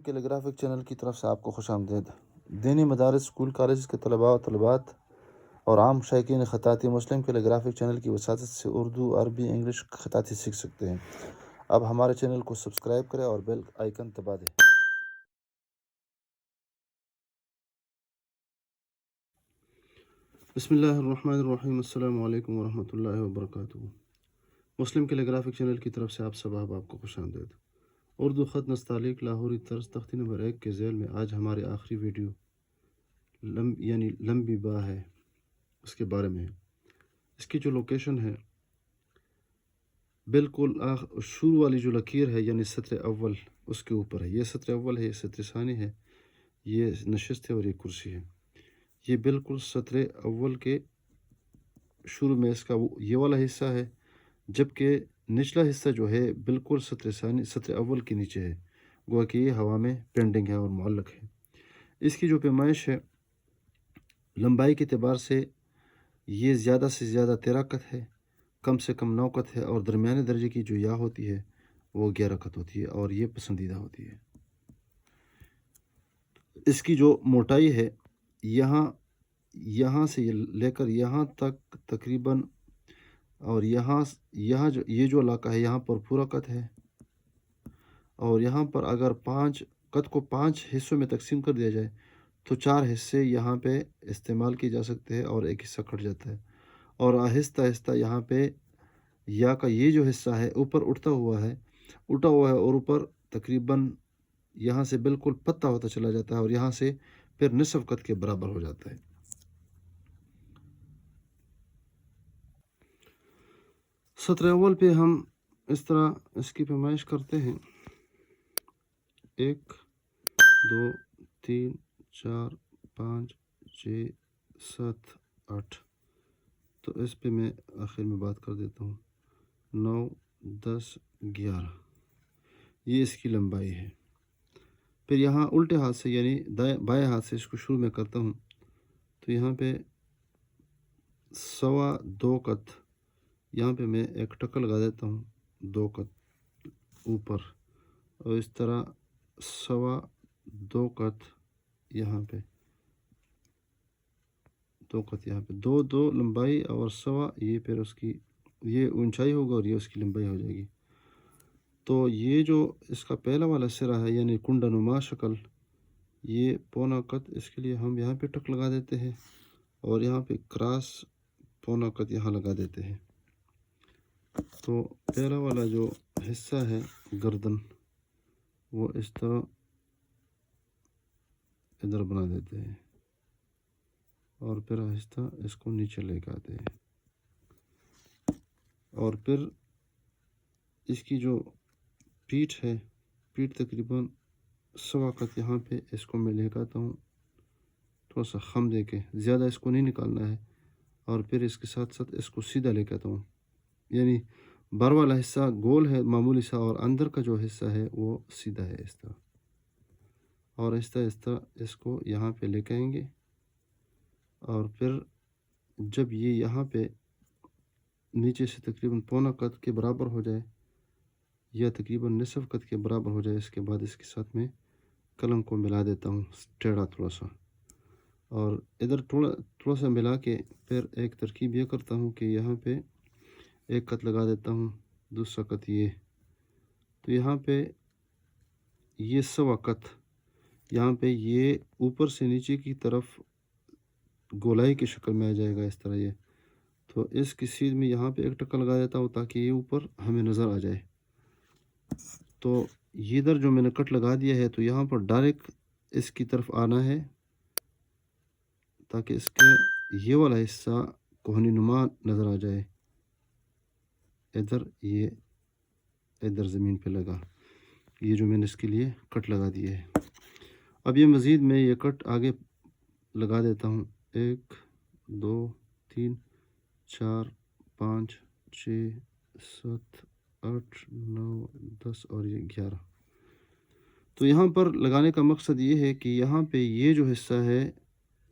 کیلی graphic channel کی طرف سے آپ کو خوش آمدید۔ دینی مدارس، اسکول، کالجز کے طلباء و طالبات اور عام شائقین خطاطی مسلم کیلی گرافک چینل کی وساطت سے اردو، عربی، انگلش خطاطی سیکھ سکتے ہیں۔ اب ہمارے چینل کو سبسکرائب کریں اور بیل آئیکن دبا دیں۔ بسم اللہ الرحمن الرحیم۔ السلام علیکم ورحمۃ اللہ وبرکاتہ۔ مسلم کیلی گرافک چینل کی طرف سے آپ کو خوش آمدید۔ اردو خط نستعلیق لاہوری طرز تختی نمبر 1 کے ذیل میں آج ہماری آخری ویڈیو لمبی با ہے، اس کے بارے میں ہے۔ اس کی جو لوکیشن ہے بالکل شروع والی جو لکیر ہے یعنی سطر اول اس کے اوپر ہے۔ یہ سطر اول ہے، یہ سطر ثانی ہے، یہ نشست ہے اور یہ کرسی ہے۔ یہ بالکل سطر اول کے شروع میں اس کا یہ والا حصہ ہے، جبکہ نچلا حصہ جو ہے بالکل سطر اول کے نیچے ہے، گویا کہ یہ ہوا میں پینڈنگ ہے اور معلق ہے۔ اس کی جو پیمائش ہے لمبائی کے اعتبار سے یہ زیادہ سے زیادہ 13 قط ہے، کم سے کم 9 قط ہے، اور درمیانے درجے کی جو یا ہوتی ہے وہ 11 قط ہوتی ہے اور یہ پسندیدہ ہوتی ہے۔ اس کی جو موٹائی ہے یہاں سے لے کر یہاں تک تقریباً، اور یہ جو علاقہ ہے یہاں پر پورا قط ہے، اور یہاں پر اگر قط کو 5 حصوں میں تقسیم کر دیا جائے تو 4 حصے یہاں پہ استعمال کیے جا سکتے ہیں اور ایک حصہ کٹ جاتا ہے، اور آہستہ آہستہ یہاں پہ یا کا یہ جو حصہ ہے اوپر اٹھا ہوا ہے اور اوپر تقریباً یہاں سے بالکل پتہ ہوتا چلا جاتا ہے اور یہاں سے پھر نصف قط کے برابر ہو جاتا ہے۔ سطر اول پہ ہم اس طرح اس کی پیمائش کرتے ہیں 1 2 3 4 5 6 7 8، تو اس پہ میں آخر میں بات کر دیتا ہوں 9 10 11، یہ اس کی لمبائی ہے۔ پھر یہاں الٹے ہاتھ سے یعنی بائیں ہاتھ سے اس کو شروع میں کرتا ہوں تو یہاں پہ 2.25 قط، یہاں پہ میں ایک ٹکا لگا دیتا ہوں 2 قط اوپر، اور اس طرح 2.25 قط یہاں پہ 2 قط یہاں پہ 2 لمبائی اور 1.25 یہ پھر اس کی یہ اونچائی ہوگا اور یہ اس کی لمبائی ہو جائے گی۔ تو یہ جو اس کا پہلا والا سرا ہے یعنی کنڈا نما شکل، یہ 1.25 قط، اس کے لیے ہم یہاں پہ ٹک لگا دیتے ہیں اور یہاں پہ کراس 1.25 قط یہاں لگا دیتے ہیں۔ تو پہلا والا جو حصہ ہے گردن وہ اس طرح ادھر بنا دیتے ہیں اور پھر آہستہ اس کو نیچے لے کے آتے ہیں، اور پھر اس کی جو پیٹھ ہے، پیٹھ تقریباً 1.25 قط یہاں پہ اس کو میں لے کے آتا ہوں تھوڑا سا خم دے کے، زیادہ اس کو نہیں نکالنا ہے، اور پھر اس کے ساتھ ساتھ اس کو سیدھا لے کے آتا ہوں، یعنی بر والا حصہ گول ہے معمولی سا اور اندر کا جو حصہ ہے وہ سیدھا ہے اس طرح، اور آہستہ آہستہ اس کو یہاں پہ لے کے آئیں گے، اور پھر جب یہ یہاں پہ نیچے سے تقریباً 1.25 قط کے برابر ہو جائے یا تقریباً نصف قط کے برابر ہو جائے، اس کے بعد اس کے ساتھ میں قلم کو ملا دیتا ہوں ٹیڑھا تھوڑا سا، اور ادھر تھوڑا سا ملا کے پھر ایک ترکیب یہ کرتا ہوں کہ یہاں پہ 1 قط لگا دیتا ہوں، دوسرا قط یہ، تو یہاں پہ یہ 1.25 قط، یہاں پہ یہ اوپر سے نیچے کی طرف گولائی کی شکل میں آ جائے گا اس طرح یہ، تو اس کی سیدھ میں یہاں پہ ایک ٹکا لگا دیتا ہوں تاکہ یہ اوپر ہمیں نظر آ جائے۔ تو یہ ادھر جو میں نے کٹ لگا دیا ہے تو یہاں پر ڈائریکٹ اس کی طرف آنا ہے تاکہ اس کے یہ والا حصہ کوہنی نما نظر آ جائے، یہ ادھر زمین پہ لگا، یہ جو میں نے اس کے لیے کٹ لگا دیے ہے۔ اب یہ مزید میں یہ کٹ آگے لگا دیتا ہوں 1 2 3 4 5 6 7 8 9 10 اور یہ 11۔ تو یہاں پر لگانے کا مقصد یہ ہے کہ یہاں پہ یہ جو حصہ ہے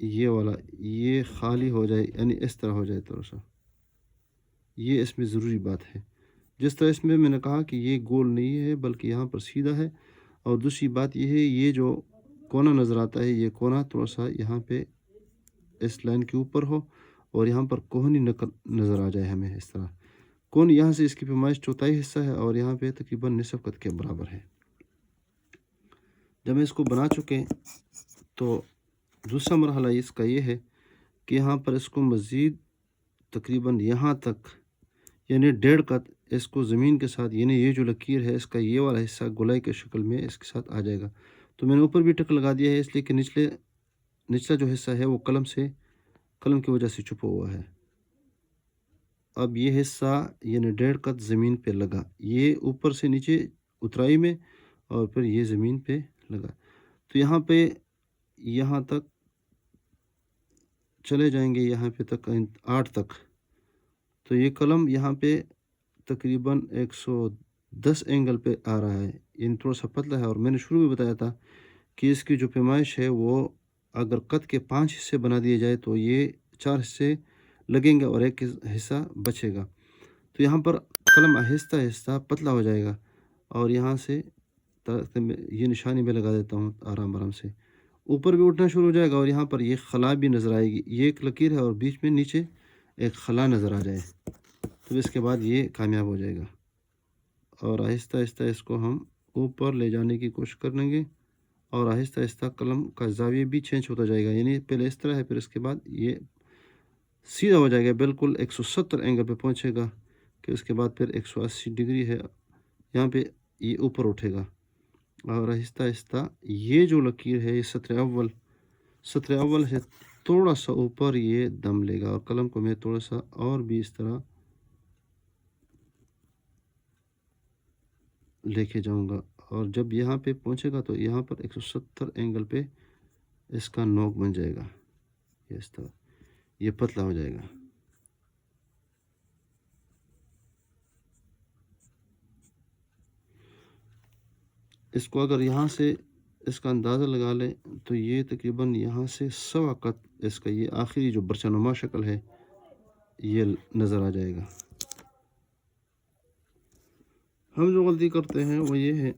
یہ والا یہ خالی ہو جائے، یعنی اس طرح ہو جائے تھوڑا سا، یہ اس میں ضروری بات ہے۔ جس طرح اس میں نے کہا کہ یہ گول نہیں ہے بلکہ یہاں پر سیدھا ہے، اور دوسری بات یہ ہے یہ جو کونا نظر آتا ہے یہ کونا تھوڑا سا یہاں پہ اس لائن کے اوپر ہو اور یہاں پر کوہنی نظر آ جائے ہمیں اس طرح. کون یہاں سے اس کی پیمائش چوتھائی حصہ ہے اور یہاں پہ تقریباً نصف قد کے برابر ہے. جب میں اس کو بنا چکے تو دوسرا مرحلہ اس کا یہ ہے کہ یہاں پر اس کو مزید تقریباً یہاں تک یعنی 1.5 قد اس کو زمین کے ساتھ یعنی یہ جو لکیر ہے اس کا یہ والا حصہ گولائی کے شکل میں اس کے ساتھ آ جائے گا. تو میں نے اوپر بھی ٹک لگا دیا ہے اس لیے کہ نچلا جو حصہ ہے وہ قلم کی وجہ سے چھپا ہوا ہے. اب یہ حصہ یعنی 1.5 قد زمین پہ لگا، یہ اوپر سے نیچے اترائی میں اور پھر یہ زمین پہ لگا. تو یہاں پہ یہاں تک چلے جائیں گے، یہاں پہ تک 8 تک. تو یہ قلم یہاں پہ تقریباً 110 اینگل پہ آ رہا ہے، یعنی تھوڑا سا پتلا ہے. اور میں نے شروع میں بتایا تھا کہ اس کی جو پیمائش ہے وہ اگر قد کے 5 حصے بنا دیے جائے تو یہ 4 حصے لگیں گے اور ایک حصہ بچے گا. تو یہاں پر قلم آہستہ آہستہ پتلا ہو جائے گا اور یہاں سے یہ نشانی میں لگا دیتا ہوں آرام سے. اوپر بھی اٹھنا شروع ہو جائے گا اور یہاں پر یہ خلا بھی نظر آئے گی. یہ ایک لکیر ہے اور بیچ میں نیچے ایک خلا نظر آ جائے تو اس کے بعد یہ کامیاب ہو جائے گا. اور آہستہ آہستہ اس کو ہم اوپر لے جانے کی کوشش کریں گے اور آہستہ آہستہ قلم کا زاویہ بھی چینج ہوتا جائے گا. یعنی پہلے اس طرح ہے، پھر اس کے بعد یہ سیدھا ہو جائے گا، بالکل 170 اینگل پہ پہنچے گا کہ اس کے بعد پھر 180 ڈگری ہے یہاں پہ یہ اوپر اٹھے گا. اور آہستہ آہستہ یہ جو لکیر ہے یہ سطر اول سے تھوڑا سا اوپر یہ دم لے گا. اور قلم کو میں تھوڑا سا اور بھی اس طرح لے کے جاؤں گا اور جب یہاں پہ پہنچے گا تو یہاں پر 170 اینگل پہ اس کا نوک بن جائے گا. اس طرح یہ پتلا ہو جائے گا. اس کو اگر یہاں سے اس کا اندازہ لگا لیں تو یہ تقریباً یہاں سے سوا قد اس کا یہ آخری جو برچہ نما شکل ہے یہ نظر آ جائے گا. ہم جو غلطی کرتے ہیں وہ یہ ہے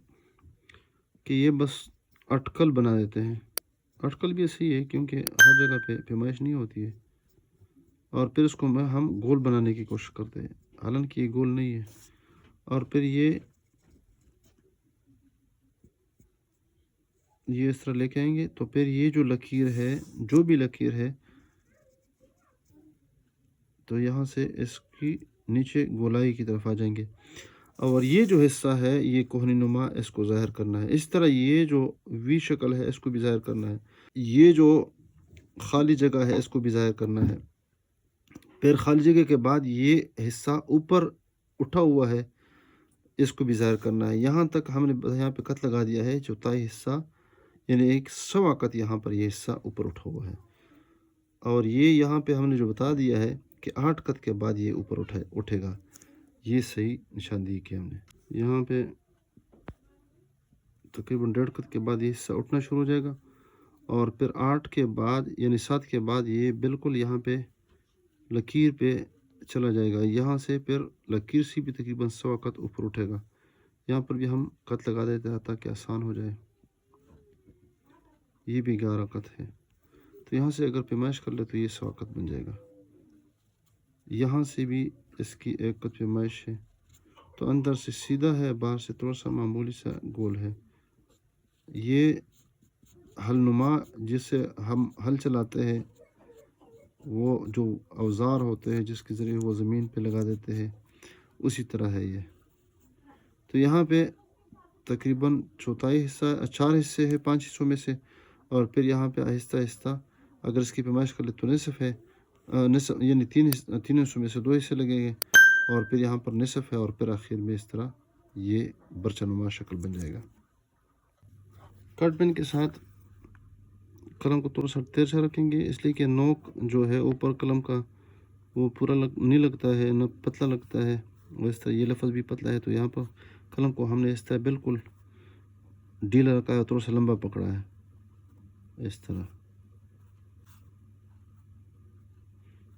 کہ یہ بس اٹکل بنا دیتے ہیں. اٹکل بھی ایسی ہے کیونکہ ہر جگہ پہ پیمائش نہیں ہوتی ہے اور پھر اس کو ہم گول بنانے کی کوشش کرتے ہیں، حالانکہ یہ گول نہیں ہے. اور پھر یہ اس طرح لے کے آئیں گے تو پھر یہ جو لکیر ہے جو بھی لکیر ہے تو یہاں سے اس کی نیچے گولائی کی طرف آ جائیں گے اور یہ جو حصہ ہے یہ کوہنی نما اس کو ظاہر کرنا ہے. اس طرح یہ جو وی شکل ہے اس کو بھی ظاہر کرنا ہے، یہ جو خالی جگہ ہے اس کو بھی ظاہر کرنا ہے. پھر خالی جگہ کے بعد یہ حصہ اوپر اٹھا ہوا ہے اس کو بھی ظاہر کرنا ہے. یہاں تک ہم نے یہاں پہ قط لگا دیا ہے چوتھائی حصہ یعنی ایک سوا قط یہاں پر یہ حصہ اوپر اٹھا ہوا ہے. اور یہ یہاں پہ ہم نے جو بتا دیا ہے کہ 8 قط کے بعد یہ اوپر اٹھے گا. یہ صحیح نشاندہی کی ہم نے. یہاں پہ تقریباً 1.5 قط کے بعد یہ حصہ اٹھنا شروع ہو جائے گا اور پھر 8 کے بعد یعنی 7 کے بعد یہ بالکل یہاں پہ لکیر پہ چلا جائے گا. یہاں سے پھر لکیر سے بھی تقریباً سوا قط اوپر اٹھے گا. یہاں پر بھی ہم قط لگا دیتے ہیں تاکہ آسان ہو جائے. یہ بھی 11 قط ہے تو یہاں سے اگر پیمائش کر لے تو یہ سوا قط بن جائے گا. یہاں سے بھی اس کی 1 قط پیمائش ہے تو اندر سے سیدھا ہے، باہر سے تھوڑا سا معمولی سا گول ہے. یہ حل نما جس سے ہم حل چلاتے ہیں وہ جو اوزار ہوتے ہیں جس کے ذریعے وہ زمین پہ لگا دیتے ہیں اسی طرح ہے یہ. تو یہاں پہ تقریباً چوتھائی حصہ 4 حصے ہے 5 حصوں میں سے اور پھر یہاں پہ آہستہ آہستہ اگر اس کی پیمائش کر لے تو نصف ہے، نصف یعنی 3 حصوں میں سے 2 حصے لگیں گے اور پھر یہاں پر نصف ہے اور پھر آخر میں اس طرح یہ برچہ نما شکل بن جائے گا. کٹ پین کے ساتھ قلم کو تھوڑا سا تیرچا رکھیں گے اس لیے کہ نوک جو ہے اوپر قلم کا وہ پورا نہیں لگتا ہے نہ پتلا لگتا ہے. اس طرح یہ لفظ بھی پتلا ہے تو یہاں پر قلم کو ہم نے اس طرح بالکل ڈھیلا رکھا ہے، تھوڑا سا لمبا پکڑا ہے اس طرح.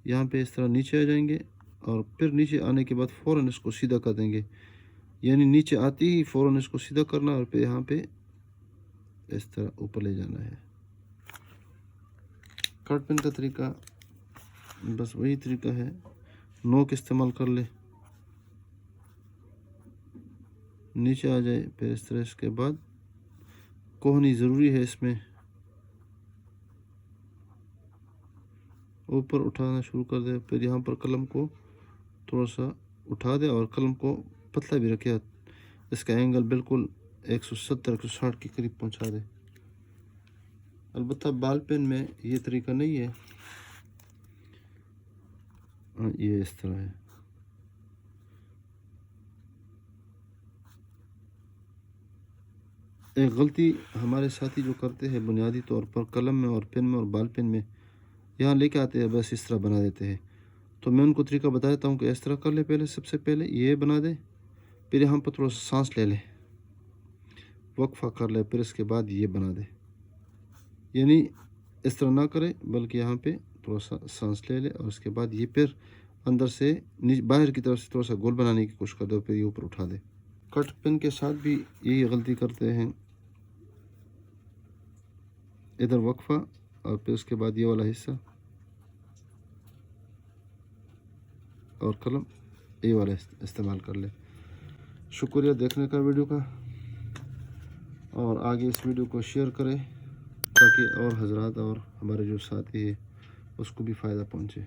یہاں پہ اس طرح نیچے آ جائیں گے اور پھر نیچے آنے کے بعد فوراً اس کو سیدھا کر دیں گے. یعنی نیچے آتے ہی فوراً اس کو سیدھا کرنا اور پھر یہاں پہ اس طرح اوپر لے جانا ہے۔ کٹ پین کا طریقہ بس وہی طریقہ ہے، نوک استعمال کر لے، نیچے آ جائے، پھر اس طرح اس کے بعد کوہنی ضروری ہے، اس میں اوپر اٹھانا شروع کر دے، پھر یہاں پر قلم کو تھوڑا سا اٹھا دے اور قلم کو پتلا بھی رکھے، اس کا اینگل بالکل 170-160 کے قریب پہنچا دے۔ البتہ بال پین میں یہ طریقہ نہیں ہے، یہ اس طرح ہے۔ ایک غلطی ہمارے ساتھی جو کرتے ہیں بنیادی طور پر قلم میں اور پین میں اور بال پین میں، یہاں لے کے آتے ہیں بس اس طرح بنا دیتے ہیں، تو میں ان کو طریقہ بتا دیتا ہوں کہ اس طرح کر لے، پہلے سب سے پہلے یہ بنا دے، پھر یہاں پر تھوڑا سا سانس لے لے، وقفہ کر لے، پھر اس کے بعد یہ بنا دے، یعنی اس طرح نہ کرے بلکہ یہاں پہ تھوڑا سا سانس لے لے اور اس کے بعد یہ پھر اندر سے باہر کی طرف سے تھوڑا سا گول بنانے کی کوشش کر دے، پھر یہ اوپر اٹھا دے۔ کٹ پین کے ساتھ بھی یہی غلطی کرتے ہیں، ادھر وقفہ اور پھر اس کے بعد یہ والا حصہ اور قلم یہ والا استعمال کر لے۔ شکریہ دیکھنے کا ویڈیو کا، اور آگے اس ویڈیو کو شیئر کریں تاکہ اور حضرات اور ہمارے جو ساتھی ہیں اس کو بھی فائدہ پہنچے۔